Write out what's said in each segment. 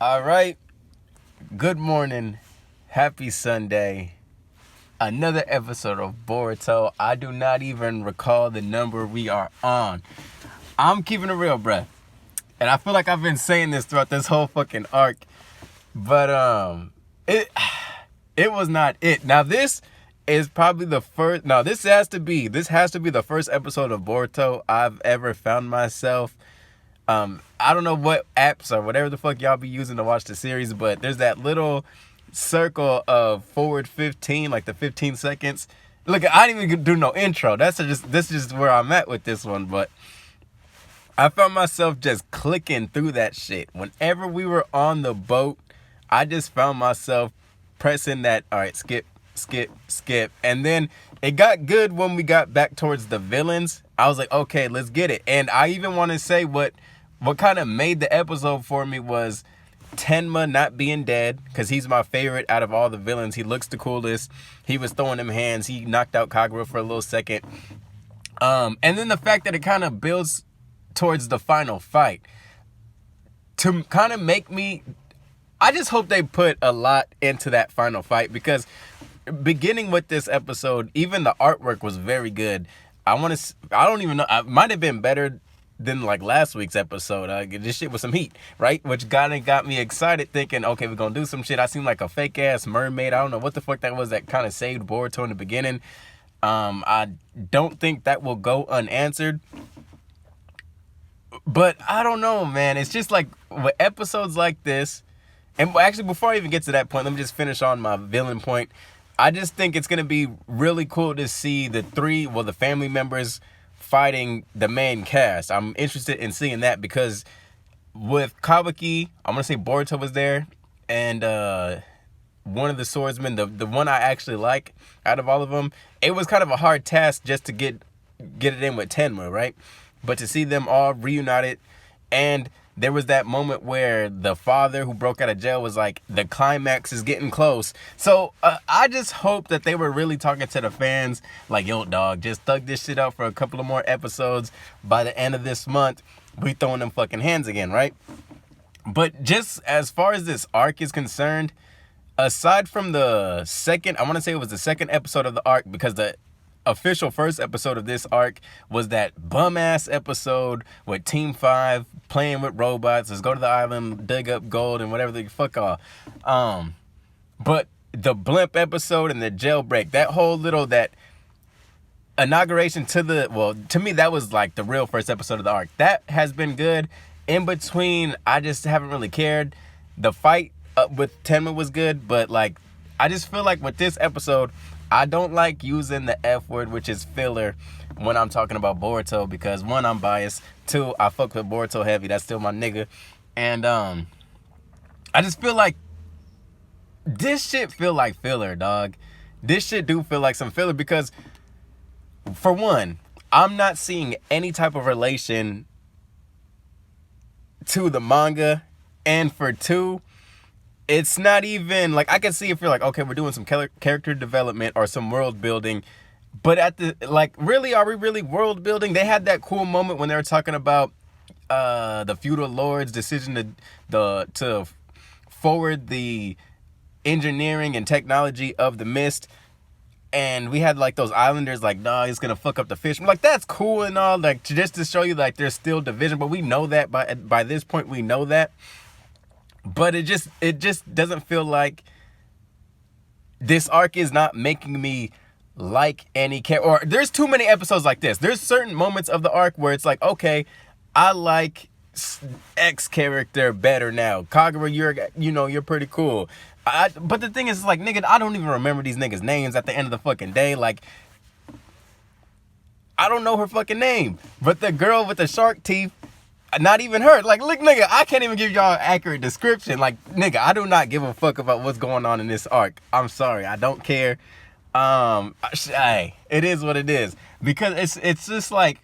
All right. Good morning. Happy Sunday. Another episode of Boruto. I do not even recall the number we are on. I'm keeping it real, bruh. And I feel like I've been saying this throughout this whole fucking arc. But it it was not it. Now this is probably the first this has to be the first episode of Boruto I've ever found myself. I don't know what apps or whatever the fuck y'all be using to watch the series, but there's that little circle of forward 15, like the 15 seconds. Look, I didn't even do no intro. This is just where I'm at with this one, but I found myself just clicking through that shit. Whenever we were on the boat, I just found myself pressing that, all right, skip, skip, skip. And then it got good when we got back towards the villains. I was like, okay, let's get it. And I even want to say what kind of made the episode for me was Tenma not being dead, because he's my favorite out of all the villains. He looks the coolest. He was throwing them hands. He knocked out Kagura for a little second. And then the fact that it kind of builds towards the final fight to kind of make me, I just hope they put a lot into that final fight, because beginning with this episode, even the artwork was very good. I don't even know, it might have been better than like last week's episode. This shit was some heat, right? Which got me excited, thinking, okay, we're gonna do some shit. I seemed like a fake ass mermaid. I don't know what the fuck that was that kind of saved Boruto in the beginning. I don't think that will go unanswered. But I don't know, man. It's just like with episodes like this, and actually before I even get to that point, let me just finish on my villain point. I just think it's gonna be really cool to see the family members fighting the main cast. I'm interested in seeing that, because with Kabuki, I'm gonna say Boruto was there, and one of the swordsmen, the one I actually like out of all of them, it was kind of a hard task just to get it in with Tenma, right? But to see them all reunited, and there was that moment where the father who broke out of jail was like, the climax is getting close. So I just hope that they were really talking to the fans like, yo, dog, just thug this shit out for a couple of more episodes. By the end of this month, we throwing them fucking hands again, right? But just as far as this arc is concerned, aside from the second, I want to say it was the second episode of the arc, because the official first episode of this arc was that bum-ass episode with Team 5 playing with robots. Let's go to the island, dig up gold, and whatever the fuck all. But the blimp episode and the jailbreak, that whole little, that inauguration to me, that was like the real first episode of the arc. That has been good. In between, I just haven't really cared. The fight with Tenma was good, but like, I just feel like with this episode, I don't like using the F word, which is filler, when I'm talking about Boruto, because one, I'm biased. Two, I fuck with Boruto heavy. That's still my nigga. And I just feel like this shit feel like filler, dog. This shit do feel like some filler, because for one, I'm not seeing any type of relation to the manga, and for two, it's not even like, I can see if you're like, okay, we're doing some character development or some world building, but at the, like, really, are we really world building? They had that cool moment when they were talking about the feudal lord's decision to forward the engineering and technology of the mist, and we had like those islanders like, nah, it's gonna fuck up the fish. I'm like, that's cool and all, like, just to show you like there's still division, but we know that by this point, we know that. But it just doesn't feel like this arc is not making me like any character. Or there's too many episodes like this. There's certain moments of the arc where it's like, okay, I like X character better now. Kagura, you're pretty cool. But the thing is, like, nigga, I don't even remember these niggas' names at the end of the fucking day. Like, I don't know her fucking name. But the girl with the shark teeth, not even her. Like, look, nigga, I can't even give y'all an accurate description. Like, nigga, I do not give a fuck about what's going on in this arc. I'm sorry, I don't care. Hey, it is what it is. Because it's just like,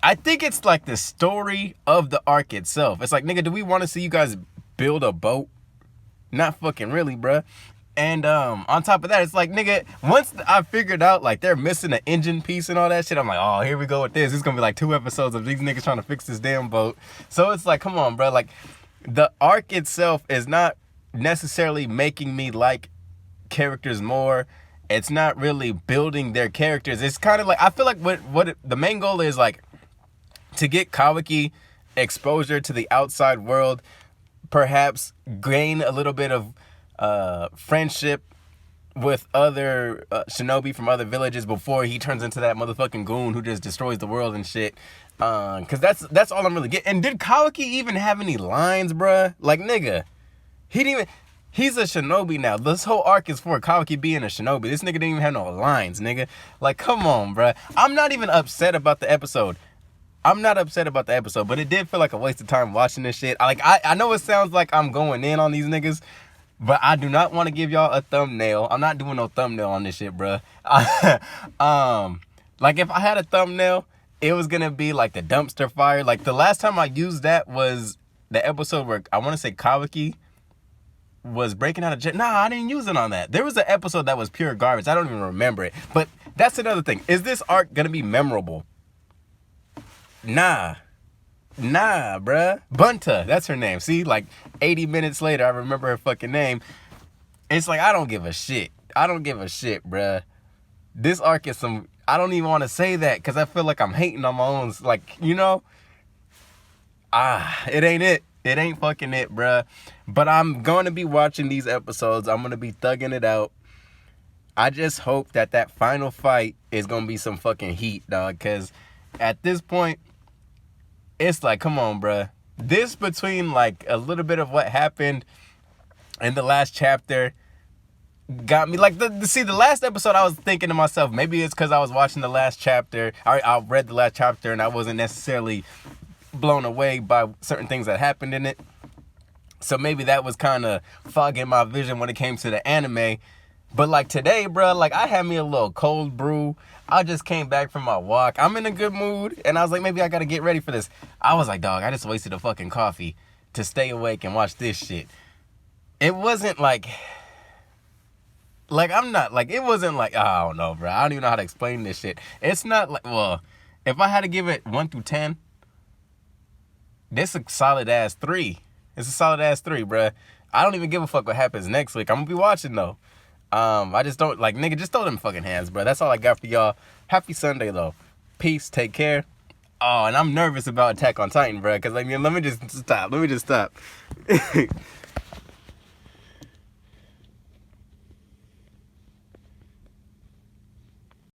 I think it's like the story of the arc itself. It's like, nigga, do we want to see you guys build a boat? Not fucking really, bruh. And on top of that, it's like, nigga, once I figured out like they're missing an engine piece and all that shit, I'm like, oh, here we go with this. It's gonna be like 2 episodes of these niggas trying to fix this damn boat. So it's like, come on, bro. Like, the arc itself is not necessarily making me like characters more. It's not really building their characters. It's kind of like, I feel like what the main goal is, like, to get Kawaki exposure to the outside world, perhaps gain a little bit of friendship with other shinobi from other villages before he turns into that motherfucking goon who just destroys the world and shit. Cause that's all I'm really getting. And did Kawaki even have any lines, bruh? Like, nigga, he didn't even. He's a shinobi now. This whole arc is for Kawaki being a shinobi. This nigga didn't even have no lines, nigga. Like, come on, bruh. I'm not even upset about the episode. But it did feel like a waste of time watching this shit. I know it sounds like I'm going in on these niggas, but I do not want to give y'all a thumbnail. I'm not doing no thumbnail on this shit, bruh. Like, if I had a thumbnail, it was gonna be like the dumpster fire. Like, the last time I used that was the episode where I want to say Kawaki was breaking out of jail. Nah, I didn't use it on that. There was an episode that was pure garbage. I don't even remember it. But that's another thing. Is this arc gonna be memorable? Nah, bruh. Bunta, that's her name. See, like 80 minutes later, I remember her fucking name. It's like, I don't give a shit, bruh. This arc is some, I don't even want to say that because I feel like I'm hating on my own. Like, you know, it ain't it. It ain't fucking it, bruh. But I'm going to be watching these episodes. I'm going to be thugging it out. I just hope that final fight is going to be some fucking heat, dog. Because at this point, it's like, come on, bruh. This, between like a little bit of what happened in the last chapter, got me. Like, the last episode, I was thinking to myself, maybe it's because I was watching the last chapter. I read the last chapter and I wasn't necessarily blown away by certain things that happened in it. So maybe that was kind of fogging my vision when it came to the anime. But like today, bro, like I had me a little cold brew. I just came back from my walk. I'm in a good mood. And I was like, maybe I got to get ready for this. I was like, dog, I just wasted a fucking coffee to stay awake and watch this shit. It wasn't like I'm not, like, it wasn't like, I don't know, bro. I don't even know how to explain this shit. It's not like, well, if I had to give it 1 through 10, this is a solid ass 3. It's a solid ass 3, bruh. I don't even give a fuck what happens next week. I'm gonna be watching though. I just don't, like, nigga, just throw them fucking hands, bruh. That's all I got for y'all. Happy Sunday though. Peace. Take care. Oh, and I'm nervous about Attack on Titan, bruh. Cause like, let me just stop.